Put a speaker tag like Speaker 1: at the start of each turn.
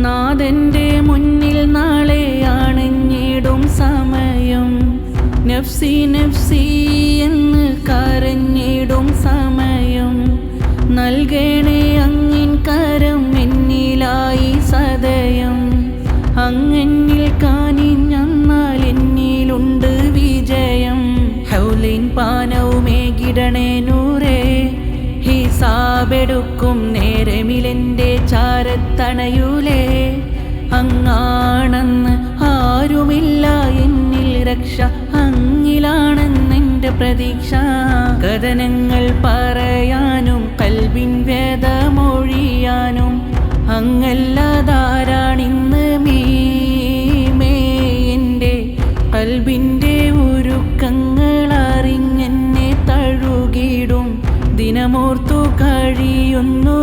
Speaker 1: നാഥന്റെ മുന്നിൽ നാളെ അണഞ്ഞിടും സമയം, നഫ്സി നഫ്സി എന്ന് കരഞ്ഞിടും സമയം. നൽകണേ അങ്ങിൻ കരം എന്നിലായി സദയം, അങ്ങെന്നിൽ കാനിഞ്ഞെന്നാൽ എന്നിലുണ്ട് വിജയം. ഹൗലിൻ പാനവുമേകിടണേ നൂറേ, ഹിസാബെടുക്കും നേരമിലെൻ്റെ ചാരത്തണയൂലേ. അങ്ങാണെന്ന് ആരുമില്ല എന്നിൽ രക്ഷ, അങ്ങിലാണെന്നെൻ്റെ പ്രതീക്ഷ. കഥനങ്ങൾ പറയാനും കൽബിൻ വേദമൊഴിയാനും അങ്ങല്ലാതാരാണിന്ന് മീമേ. എൻ്റെ കൽബിൻ്റെ ഉരുക്കങ്ങൾ അറിഞ്ഞെന്നെ തഴുകിടും ദിനമോർത്തു കഴിയുന്നു